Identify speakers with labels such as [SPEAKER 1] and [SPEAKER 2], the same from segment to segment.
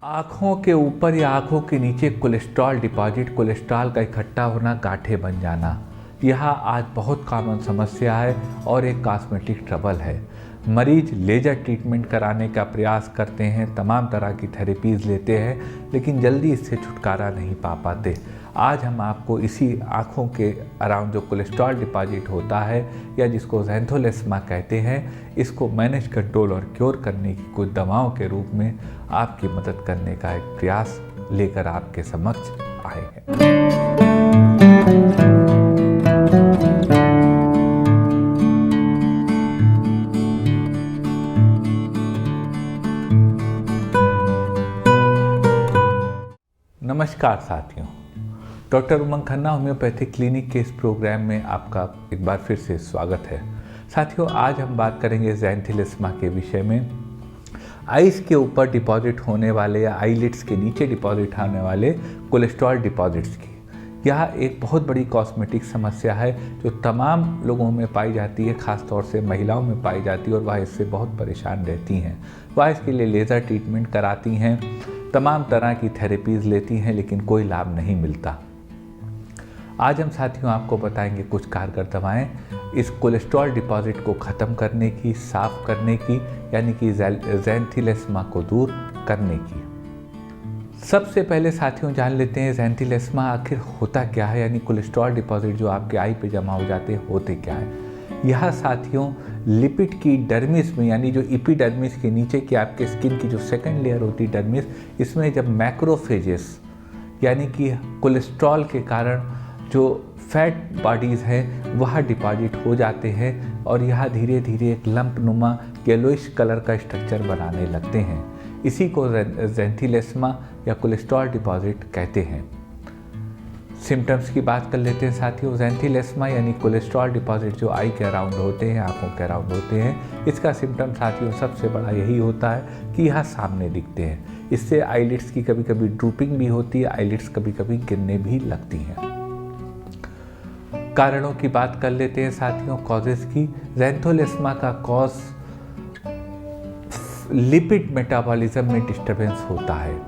[SPEAKER 1] आँखों के ऊपर या आँखों के नीचे कोलेस्ट्रॉल डिपॉजिट, कोलेस्ट्रॉल का इकट्ठा होना, गांठें बन जाना, यह आज बहुत कॉमन समस्या है और एक कॉस्मेटिक ट्रबल है। मरीज लेज़र ट्रीटमेंट कराने का प्रयास करते हैं, तमाम तरह की थेरेपीज़ लेते हैं, लेकिन जल्दी इससे छुटकारा नहीं पा पाते। आज हम आपको इसी आँखों के अराउंड जो कोलेस्ट्रॉल डिपॉजिट होता है या जिसको ज़ैंथोलेस्मा कहते हैं, इसको मैनेज, कंट्रोल और क्योर करने की कुछ दवाओं के रूप में आपकी मदद करने का एक प्रयास लेकर आपके समक्ष आए हैं। नमस्कार साथियों, डॉक्टर उमंग खन्ना होम्योपैथिक क्लिनिक के इस प्रोग्राम में आपका एक बार फिर से स्वागत है। साथियों, आज हम बात करेंगे ज़ैंथोलेस्मा के विषय में। आइज़ के ऊपर डिपॉजिट होने वाले या आईलिड्स के नीचे डिपॉजिट होने वाले कोलेस्ट्रॉल डिपॉजिट्स की यह एक बहुत बड़ी कॉस्मेटिक समस्या है जो तमाम लोगों में पाई जाती है, ख़ास तौर से महिलाओं में पाई जाती है और वह इससे बहुत परेशान रहती हैं। वह इसके लिए लेज़र ट्रीटमेंट कराती हैं, तमाम तरह की थेरेपीज़ लेती हैं, लेकिन कोई लाभ नहीं मिलता। आज हम साथियों आपको बताएंगे कुछ कारगर दवाएं इस कोलेस्ट्रॉल डिपॉजिट को ख़त्म करने की, साफ़ करने की, यानी कि ज़ैंथोलेस्मा को दूर करने की। सबसे पहले साथियों जान लेते हैं ज़ैंथोलेस्मा आखिर होता क्या है, यानी कोलेस्ट्रॉल डिपॉजिट जो आपके आई पे जमा हो जाते हैं होते क्या है। यह साथियों लिपिड की डर्मिस में, यानी जो एपिडर्मिस के नीचे की आपके स्किन की जो सेकंड लेयर होती है डर्मिस, इसमें जब मैक्रोफेजेस यानी कि कोलेस्ट्रॉल के कारण जो फैट बॉडीज़ हैं वह डिपॉजिट हो जाते हैं और यह धीरे धीरे एक लंप नुमा येलोइश कलर का स्ट्रक्चर बनाने लगते हैं। इसी को ज़ैंथोलेस्मा या कोलेस्ट्रॉल डिपॉजिट कहते हैं। सिम्टम्स की बात कर लेते हैं साथियों। ज़ैंथोलेस्मा यानी कोलेस्ट्रॉल डिपॉजिट जो आई के अराउंड होते हैं, आँखों के अराउंड होते हैं, इसका सिम्टम साथियों सबसे बड़ा यही होता है कि यह सामने दिखते हैं। इससे आईलिड्स की कभी कभी ड्रूपिंग भी होती है, आईलिड्स कभी कभी गिरने भी लगती हैं। कारणों की बात कर लेते हैं साथियों, कॉजेज़ की। ज़ैंथोलेस्मा का कॉज लिपिड मेटाबॉलिज्म में डिस्टर्बेंस होता है।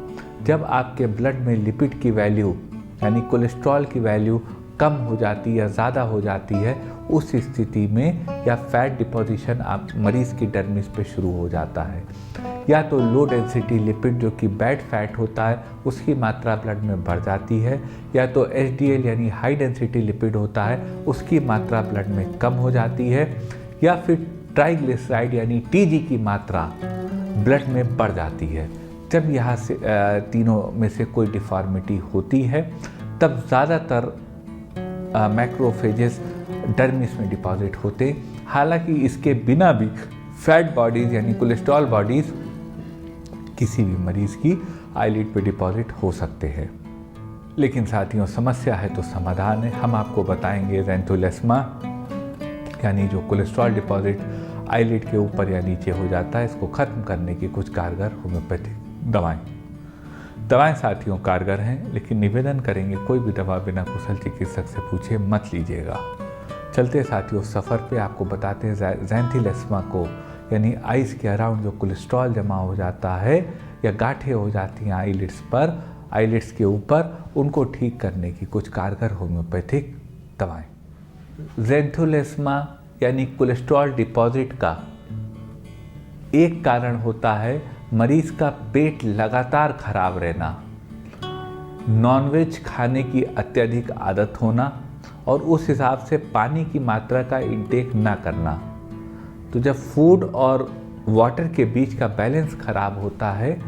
[SPEAKER 1] जब आपके ब्लड में लिपिड की वैल्यू यानी कोलेस्ट्रॉल की वैल्यू कम हो जाती है या ज़्यादा हो जाती है, उस स्थिति में या फैट डिपोजिशन आप मरीज़ की डर्मिस पे शुरू हो जाता है। या तो लो डेंसिटी लिपिड जो कि बैड फैट होता है उसकी मात्रा ब्लड में बढ़ जाती है, या तो एचडीएल यानी हाई डेंसिटी लिपिड होता है उसकी मात्रा ब्लड में कम हो जाती है, या फिर ट्राइग्लिसराइड यानी टीजी की मात्रा ब्लड में बढ़ जाती है। जब यहाँ से तीनों में से कोई डिफॉर्मिटी होती है तब ज़्यादातर मैक्रोफेजेस डर्मिस में डिपॉजिट होते। हालांकि इसके बिना भी फैट बॉडीज़ यानी कोलेस्ट्रॉल बॉडीज़ किसी भी मरीज़ की आईलिड पे डिपॉजिट हो सकते हैं। लेकिन साथियों समस्या है तो समाधान है। हम आपको बताएंगे ज़ैंथोलेस्मा यानी जो कोलेस्ट्रॉल डिपॉजिट आईलिड के ऊपर या नीचे हो जाता है, इसको ख़त्म करने की कुछ कारगर होम्योपैथिक दवाएं साथियों कारगर हैं, लेकिन निवेदन करेंगे कोई भी दवा बिना कुशल चिकित्सक से पूछे मत लीजिएगा। चलते साथियों सफ़र पे आपको बताते हैं ज़ैंथोलेस्मा को यानी आइज़ के अराउंड जो कोलेस्ट्रॉल जमा हो जाता है या गांठें हो जाती हैं आईलिड्स पर, आईलिड्स के ऊपर, उनको ठीक करने की कुछ कारगर होम्योपैथिक दवाएँ। ज़ैंथोलेस्मा यानी कोलेस्ट्रॉल डिपॉजिट का एक कारण होता है मरीज़ का पेट लगातार खराब रहना, नॉनवेज खाने की अत्यधिक आदत होना और उस हिसाब से पानी की मात्रा का इंटेक ना करना। तो जब फूड और वाटर के बीच का बैलेंस खराब होता है,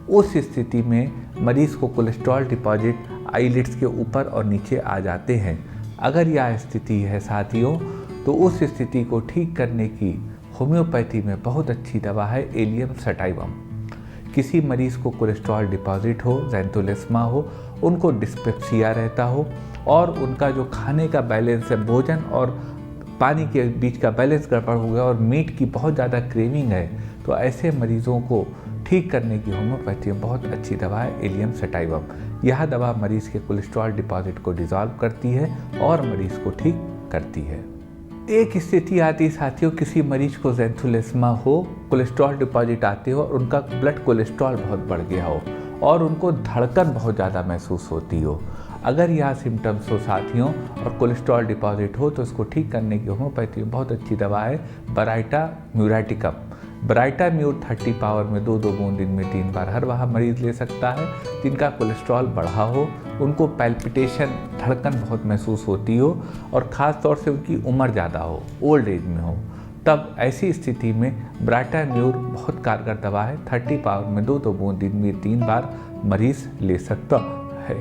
[SPEAKER 1] उस स्थिति में मरीज़ को कोलेस्ट्रॉल डिपॉजिट आईलिड्स के ऊपर और नीचे आ जाते हैं। अगर यह स्थिति है साथियों, तो उस स्थिति को ठीक करने की होम्योपैथी में बहुत अच्छी दवा है एलियम सटाइवम। किसी मरीज़ को कोलेस्ट्रॉल डिपॉजिट हो, ज़ैंथोलेस्मा हो, उनको डिस्पेप्सिया रहता हो और उनका जो खाने का बैलेंस है, भोजन और पानी के बीच का बैलेंस गड़बड़ हो गया और मीट की बहुत ज़्यादा क्रेविंग है, तो ऐसे मरीज़ों को ठीक करने की होम्योपैथी में बहुत अच्छी दवा है एलियम सटाइवम। यह दवा मरीज़ के कोलेस्ट्रॉल डिपॉजिट को डिज़ोल्व करती है और मरीज़ को ठीक करती है। एक स्थिति आती साथियों, किसी मरीज को ज़ैंथोलेस्मा हो, कोलेस्ट्रॉल डिपॉजिट आते हो और उनका ब्लड कोलेस्ट्रॉल बहुत बढ़ गया हो और उनको धड़कन बहुत ज़्यादा महसूस होती हो। अगर यह सिम्टम्स हो साथियों और कोलेस्ट्रॉल डिपॉजिट हो तो इसको ठीक करने की होम्योपैथी में बहुत अच्छी दवा है बराइटा म्यूरेटिकम। बराइटा म्यूर 30 पावर में 2-2 बूंद दिन में 3 बार हर वह मरीज ले सकता है जिनका कोलेस्ट्रॉल बढ़ा हो, उनको पैल्पिटेशन धड़कन बहुत महसूस होती हो और ख़ास तौर से उनकी उम्र ज़्यादा हो, ओल्ड एज में हो। तब ऐसी स्थिति में बराइटा म्यूर बहुत कारगर दवा है। 30 पावर में 2-2 बूंद दिन में 3 बार मरीज ले सकता है।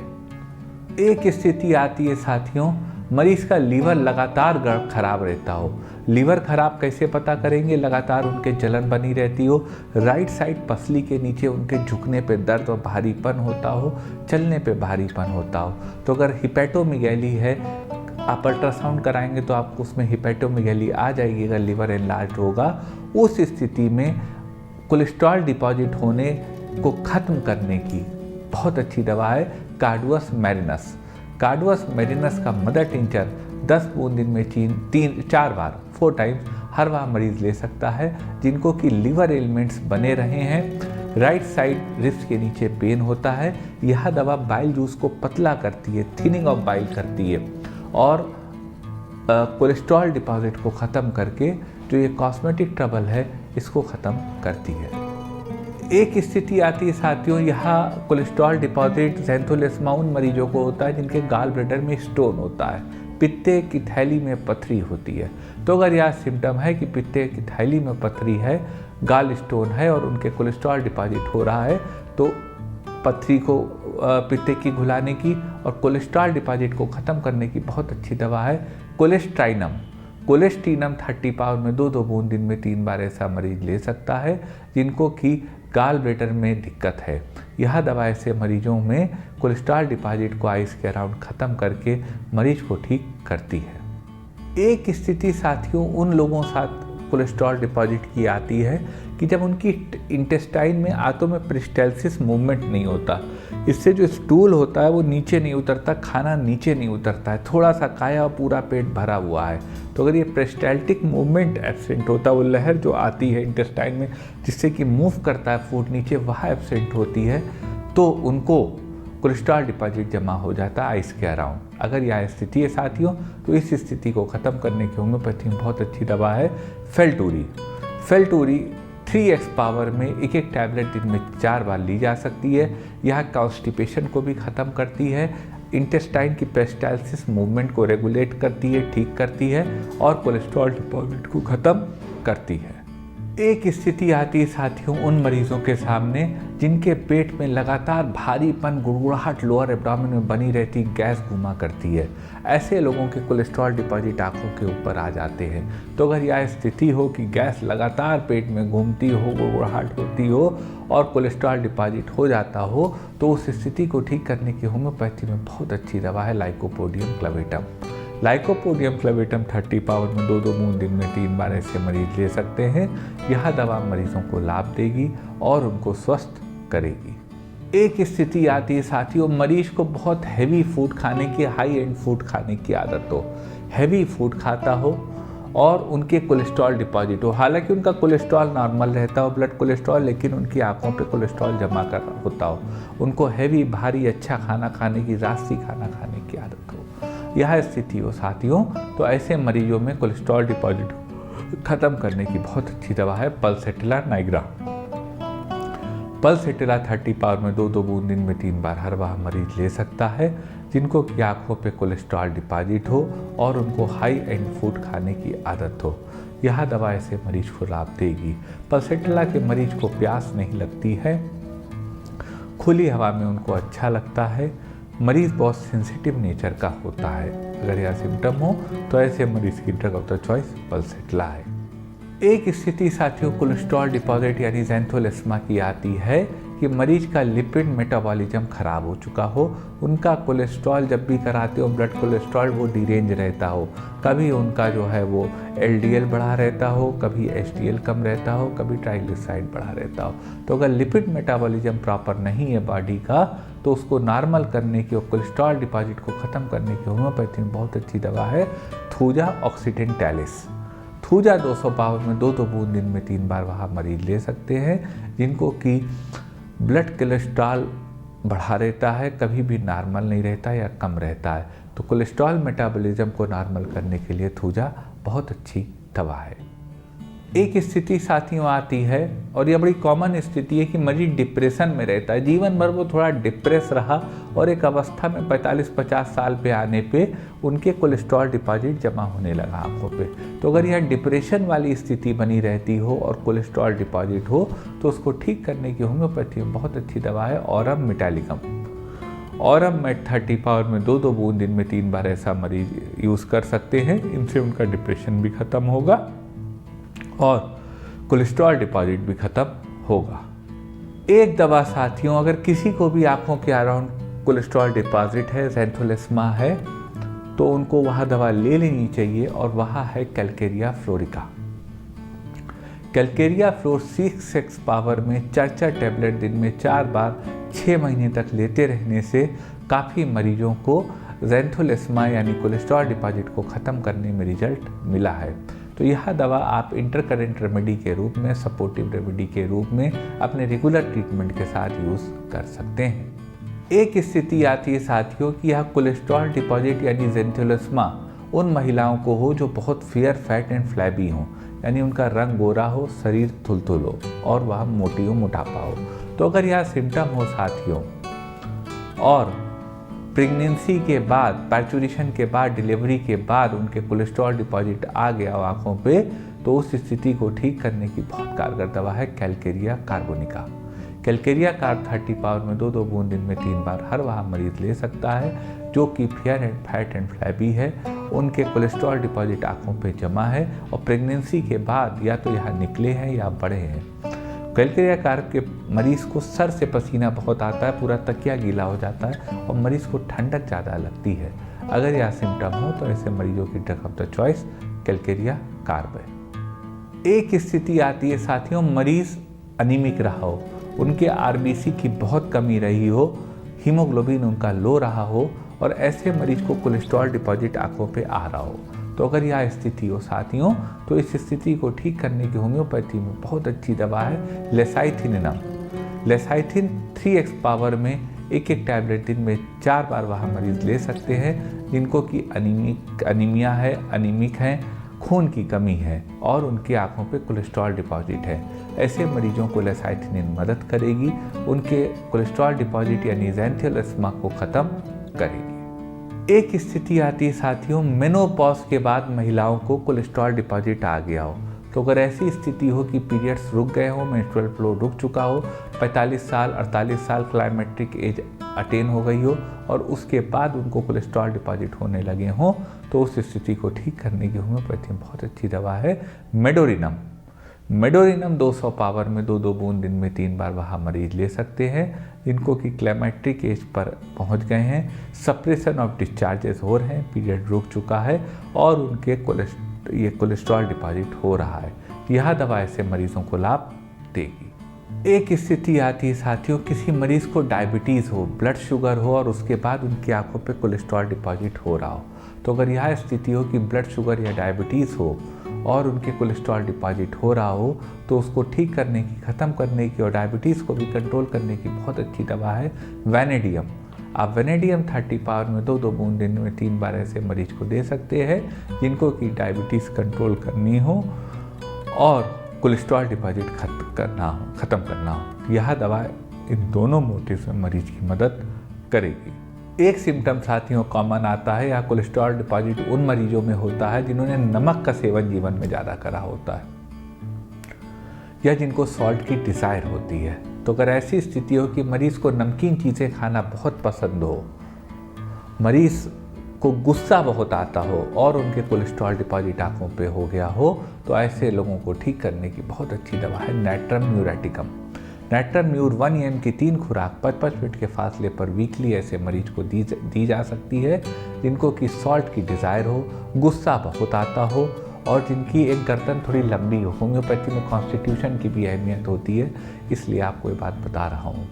[SPEAKER 1] एक स्थिति आती है साथियों, मरीज का लीवर लगातार खराब रहता हो। लीवर खराब कैसे पता करेंगे? लगातार उनके जलन बनी रहती हो, राइट साइड पसली के नीचे उनके झुकने पे दर्द और भारीपन होता हो, चलने पे भारीपन होता हो। तो अगर हिपैटोमेगैली है, आप अल्ट्रासाउंड कराएंगे तो आपको उसमें हिपैटोमेगैली आ जाएगी अगर लीवर एनलार्ज होगा। उस स्थिति में कोलेस्ट्रॉल डिपॉजिट होने को ख़त्म करने की बहुत अच्छी दवा है कार्डुअस मैरिनस। कार्डुअस मैरिनस का मदर टिंचर 10 बूंद दिन में 4 बार 4 टाइम्स हर वह मरीज ले सकता है जिनको कि लीवर एलिमेंट्स बने रहे हैं, राइट साइड रिब्स के नीचे पेन होता है। यह दवा बाइल जूस को पतला करती है, थिनिंग ऑफ बाइल करती है और कोलेस्ट्रॉल डिपॉजिट को ख़त्म करके जो ये कॉस्मेटिक ट्रबल है इसको ख़त्म करती है। एक स्थिति आती है साथियों, यहाँ कोलेस्ट्रॉल डिपॉजिट ज़ैंथोलेस्मा उन मरीजों को होता है जिनके गाल ब्लैडर में स्टोन होता है, पित्ते की थैली में पथरी होती है। तो अगर यह सिम्टम है कि पित्ते की थैली में पथरी है, गाल स्टोन है और उनके कोलेस्ट्रॉल डिपॉजिट हो रहा है तो पथरी को पित्ते की घुलाने की और कोलेस्ट्रॉल डिपॉजिट को ख़त्म करने की बहुत अच्छी दवा है कोलेस्ट्राइनम। कोलेस्ट्रीनम 30 पावर में 2-2 बूंद दिन में 3 बार ऐसा मरीज ले सकता है जिनको कि गाल ब्लैडर में दिक्कत है। यह दवा ऐसे मरीजों में कोलेस्ट्रॉल डिपॉजिट को आइस के अराउंड ख़त्म करके मरीज को ठीक करती है। एक स्थिति साथियों उन लोगों साथ कोलेस्ट्रॉल डिपॉजिट की आती है कि जब उनकी इंटेस्टाइन में आंतों में पेरिस्टाल्सिस मूवमेंट नहीं होता, इससे जो स्टूल होता है वो नीचे नहीं उतरता, खाना नीचे नहीं उतरता है, थोड़ा सा खाया पूरा पेट भरा हुआ है। तो अगर ये पेरिस्टाल्टिक मूवमेंट एब्सेंट होता है, वो लहर जो आती है इंटेस्टाइन में जिससे कि मूव करता है फूड नीचे, वह एब्सेंट होती है तो उनको कोलेस्ट्रॉल डिपॉजिट जमा हो जाता है आइस के अराउंड। अगर यह स्थिति है साथियों तो इस स्थिति को ख़त्म करने की होम्योपैथी में बहुत अच्छी दवा है फेल्टूरी। फेल्टूरी 3x पावर में एक टैबलेट दिन में 4 बार ली जा सकती है। यह कॉन्स्टिपेशन को भी ख़त्म करती है, इंटेस्टाइन की पेरिस्टाल्सिस मूवमेंट को रेगुलेट करती है, ठीक करती है और कोलेस्ट्रॉल डिपॉजिट को ख़त्म करती है। एक स्थिति आती है साथियों उन मरीजों के सामने जिनके पेट में लगातार भारीपन, गुड़गुड़ाहट लोअर एब्डोमेन में बनी रहती, गैस घुमा करती है। ऐसे लोगों के कोलेस्ट्रॉल डिपॉजिट आंखों के ऊपर आ जाते हैं। तो अगर यह स्थिति हो कि गैस लगातार पेट में घूमती हो, गुड़गुड़ाहट होती हो और कोलेस्ट्रॉल डिपॉजिट हो जाता हो तो उस स्थिति को ठीक करने की होम्योपैथी में बहुत अच्छी दवा है lycopodium clavatum. Lycopodium clavatum 30 power में 2-2 बूंद दिन में 3 बार ऐसे मरीज ले सकते हैं। यह दवा मरीजों को लाभ देगी और उनको स्वस्थ करेगी। एक स्थिति आती है साथियों मरीज को बहुत हैवी फूड खाने की, हाई एंड फूड खाने की आदत हो, हैवी फूड खाता हो और उनके कोलेस्ट्रॉल डिपॉजिट हो। हालांकि उनका कोलेस्ट्रॉल नॉर्मल रहता हो, ब्लड कोलेस्ट्रॉल, लेकिन उनकी आंखों पे कोलेस्ट्रॉल जमा कर होता हो। उनको हैवी भारी अच्छा खाना खाने की, रास्ती खाना खाने की आदत हो। यह स्थिति हो साथियों तो ऐसे मरीजों में कोलेस्ट्रॉल डिपॉजिट खत्म करने की बहुत अच्छी दवा है पल्सेटिला नाइग्रा। पल्सेटिला 30 पावर में 2-2 बूंद दिन में 3 बार हर वह मरीज ले सकता है जिनको कि आंखों पे कोलेस्ट्रॉल डिपॉजिट हो और उनको हाई एंड फूड खाने की आदत हो। यह दवा ऐसे मरीज को लाभ देगी। पल्सेटिला के मरीज को प्यास नहीं लगती है, खुली हवा में उनको अच्छा लगता है, मरीज़ बहुत सेंसिटिव नेचर का होता है। अगर यह सिम्टम हो तो ऐसे मरीज़ की drug of the choice pulsatilla है। एक स्थिति साथियों कोलेस्ट्रॉल डिपॉजिट यानी ज़ैंथोलेस्मा की आती है कि मरीज का लिपिड मेटाबॉलिज्म खराब हो चुका हो, उनका कोलेस्ट्रॉल जब भी कराते हो ब्लड कोलेस्ट्रॉल वो डिरेंज रहता हो, कभी उनका जो है वो LDL बढ़ा रहता हो, कभी HDL कम रहता हो, कभी ट्राइग्लिसराइड बढ़ा रहता हो। तो अगर लिपिड मेटाबॉलिज्म प्रॉपर नहीं है बॉडी का तो उसको नॉर्मल करने की और कोलेस्ट्रॉल डिपॉजिट को ख़त्म करने की होम्योपैथी में बहुत अच्छी दवा है थूजा ऑक्सीडेंटैलिस। थूजा 200 पावर में 2-2 बूंद दिन में 3 बार वहाँ मरीज ले सकते हैं जिनको कि ब्लड कोलेस्ट्रॉल बढ़ा रहता है, कभी भी नॉर्मल नहीं रहता या कम रहता है। तो कोलेस्ट्रॉल मेटाबॉलिज्म को नॉर्मल करने के लिए थूजा बहुत अच्छी दवा है। एक स्थिति साथियों आती है, और यह बड़ी कॉमन स्थिति है कि मरीज डिप्रेशन में रहता है, जीवन भर वो थोड़ा डिप्रेस रहा और एक अवस्था में 45-50 साल पे आने पे उनके कोलेस्ट्रॉल डिपॉजिट जमा होने लगा आंखों पे। तो अगर यह डिप्रेशन वाली स्थिति बनी रहती हो और कोलेस्ट्रॉल डिपॉजिट हो तो उसको ठीक करने की होम्योपैथी में बहुत अच्छी दवा है aurum metallicum. Aurum met 30 power में 2-2 बूंद दिन में 3 बार ऐसा मरीज यूज़ कर सकते हैं। इनसे उनका डिप्रेशन भी ख़त्म होगा और कोलेस्ट्रॉल डिपॉजिट भी ख़त्म होगा। एक दवा साथियों, अगर किसी को भी आँखों के अराउंड कोलेस्ट्रॉल डिपॉजिट है, ज़ैंथोलेस्मा है, तो उनको वह दवा ले लेनी चाहिए और वह है Calcarea fluorica. Calcarea floor 6 power में 4 टैबलेट दिन में 4 बार 6 महीने तक लेते रहने से काफ़ी मरीजों को ज़ैंथोलेस्मा यानी कोलेस्ट्रॉल डिपॉजिट को ख़त्म करने में रिजल्ट मिला है। तो यह दवा आप इंटरकरेंट रेमेडी के रूप में, सपोर्टिव रेमेडी के रूप में अपने रेगुलर ट्रीटमेंट के साथ यूज़ कर सकते हैं। एक स्थिति आती है साथियों कि यह कोलेस्ट्रॉल डिपॉजिट यानी ज़ैंथोलेस्मा उन महिलाओं को हो जो बहुत फेयर, फैट एंड फ्लैबी हों, यानी उनका रंग गोरा हो, शरीर थुलथुल हो और वह मोटी हो, मोटापा हो। तो अगर यह सिम्टम हो साथियों और प्रेगनेंसी के बाद, पैचुरेशन के बाद, डिलीवरी के बाद उनके कोलेस्ट्रॉल डिपॉजिट आ गया आँखों पे, तो उस स्थिति को ठीक करने की बहुत कारगर दवा है Calcarea carbonica. Calcarea carb 30 power में 2-2 बूंद दिन में 3 बार हर वह मरीज ले सकता है जो कि fair and fat and flabby है, उनके कोलेस्ट्रॉल डिपॉजिट आँखों पे जमा है और प्रेगनेंसी के बाद या तो यहाँ निकले हैं या बढ़े हैं। कैलकेरिया कार्ब के मरीज को सर से पसीना बहुत आता है, पूरा तकिया गीला हो जाता है और मरीज को ठंडक ज़्यादा लगती है। अगर यह सिम्टम हो तो ऐसे मरीजों की drug of the choice Calcarea carb है। एक स्थिति आती है साथियों, मरीज अनीमिक रहा हो, उनके आरबीसी की बहुत कमी रही हो, हीमोग्लोबिन उनका लो रहा हो और ऐसे मरीज को कोलेस्ट्रॉल डिपॉजिट आंखों पे आ रहा हो। तो अगर यह स्थिति हो साथियों, तो इस स्थिति को ठीक करने की होम्योपैथी में बहुत अच्छी दवा है लेसाइथिनिनम। लेसाइथिन 3x पावर में 1-1 टैबलेट दिन में 4 बार वह मरीज ले सकते हैं जिनको कि अनीमिया है, अनीमिक हैं, खून की कमी है और उनकी आंखों पे कोलेस्ट्रॉल डिपॉजिट है। ऐसे मरीजों को लेसाइथिनिन मदद करेगी, उनके कोलेस्ट्रॉल डिपॉजिट यानी ज़ैंथोलेस्मा को ख़त्म करेगी। एक स्थिति आती है साथियों, मेनोपॉज के बाद महिलाओं को कोलेस्ट्रॉल डिपॉजिट आ गया हो। तो अगर ऐसी स्थिति हो कि पीरियड्स रुक गए हो, मेंस्ट्रुअल फ्लो रुक चुका हो, 45 साल 48 साल क्लाइमेट्रिक एज अटेन हो गई हो और उसके बाद उनको कोलेस्ट्रॉल डिपॉजिट होने लगे हों, तो उस स्थिति को ठीक करने की होम्योपैथी में बहुत अच्छी दवा है मेडोरिनम। मेडोरिनम 200 पावर में 2-2 बूंद दिन में 3 बार वह मरीज ले सकते हैं जिनको कि क्लाइमेट्रिक एज पर पहुंच गए हैं, सप्रेशन ऑफ डिस्चार्जेस हो रहे हैं, पीरियड रुक चुका है और उनके कोलेस्ट्रॉल डिपॉजिट हो रहा है। यह दवा ऐसे मरीजों को लाभ देगी। एक स्थिति आती है साथियों, किसी मरीज को डायबिटीज़ हो, ब्लड शुगर हो और उसके बाद उनकी आंखों पे कोलेस्ट्रॉल डिपॉजिट हो रहा हो। तो अगर यह स्थिति हो कि ब्लड शुगर या डायबिटीज़ हो और उनके कोलेस्ट्रॉल डिपॉजिट हो रहा हो, तो उसको ठीक करने की, ख़त्म करने की और डायबिटीज़ को भी कंट्रोल करने की बहुत अच्छी दवा है वेनेडियम। आप वेनेडियम 30 पावर में 2-2 बूंद दिन में 3 बार ऐसे मरीज को दे सकते हैं जिनको कि डायबिटीज़ कंट्रोल करनी हो और कोलेस्ट्रॉल डिपॉजिट ख़त्म करना हो। यह दवा इन दोनों मोटिव में मरीज की मदद करेगी। एक सिम्टम साथियों कॉमन आता है, या कोलेस्ट्रॉल डिपॉजिट उन मरीजों में होता है जिन्होंने नमक का सेवन जीवन में ज़्यादा करा होता है या जिनको सॉल्ट की डिज़ायर होती है। तो अगर ऐसी स्थिति हो कि मरीज़ को नमकीन चीज़ें खाना बहुत पसंद हो, मरीज़ को गुस्सा बहुत आता हो और उनके कोलेस्ट्रॉल डिपॉजिट आंखों पे हो गया हो, तो ऐसे लोगों को ठीक करने की बहुत अच्छी दवा है नैट्रम म्यूरेटिकम। नैट्रम म्यूर 1 EM की 3 खुराक 55 मिनट के फासले पर वीकली ऐसे मरीज को दी जा सकती है जिनको कि सॉल्ट की डिज़ायर हो, गुस्सा बहुत आता हो और जिनकी एक गर्दन थोड़ी लंबी हो। होम्योपैथी में कॉन्स्टिट्यूशन की भी अहमियत होती है, इसलिए आपको ये बात बता रहा हूँ।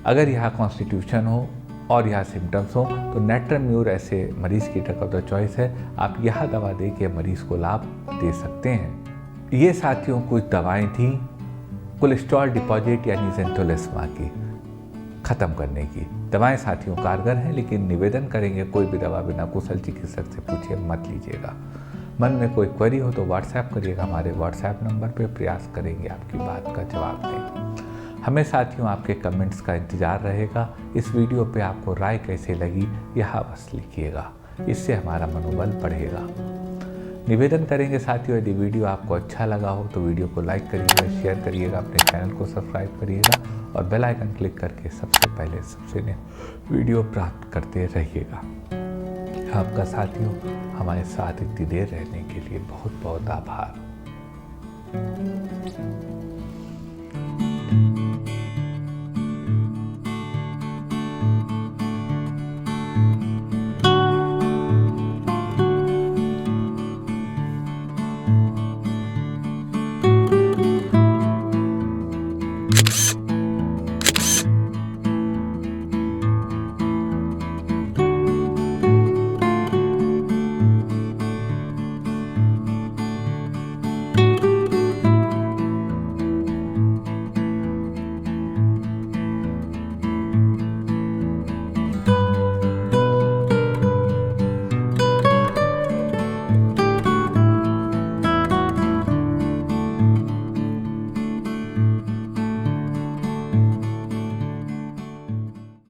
[SPEAKER 1] अगर यह कॉन्स्टिट्यूशन हो और यह सिम्टम्स हो तो नैट्रम म्यूर ऐसे मरीज़ की ड्रग ऑफ द चॉइस है। आप यह दवा दे के मरीज़ को लाभ दे सकते हैं। ये साथियों कुछ दवाएं थी कोलेस्ट्रॉल डिपॉजिट यानी ज़ैंथोलेस्मा की। ख़त्म करने की। दवाएं साथियों कारगर हैं, लेकिन निवेदन करेंगे कोई भी दवा बिना कुशल चिकित्सक से पूछे मत लीजिएगा। मन में कोई क्वेरी हो तो व्हाट्सएप करिएगा, हमारे व्हाट्सएप नंबर पे प्रयास करेंगे आपकी बात का जवाब दें। हमें साथियों आपके कमेंट्स का इंतज़ार रहेगा। इस वीडियो पे आपको राय कैसे लगी यह बस लिखिएगा, इससे हमारा मनोबल बढ़ेगा। निवेदन करेंगे साथियों, यदि वीडियो आपको अच्छा लगा हो तो वीडियो को लाइक करिएगा, शेयर करिएगा, अपने चैनल को सब्सक्राइब करिएगा और बेल आइकन क्लिक करके सबसे पहले सबसे नए वीडियो प्राप्त करते रहिएगा। आपका साथियों हमारे साथ इतनी देर रहने के लिए बहुत बहुत आभार।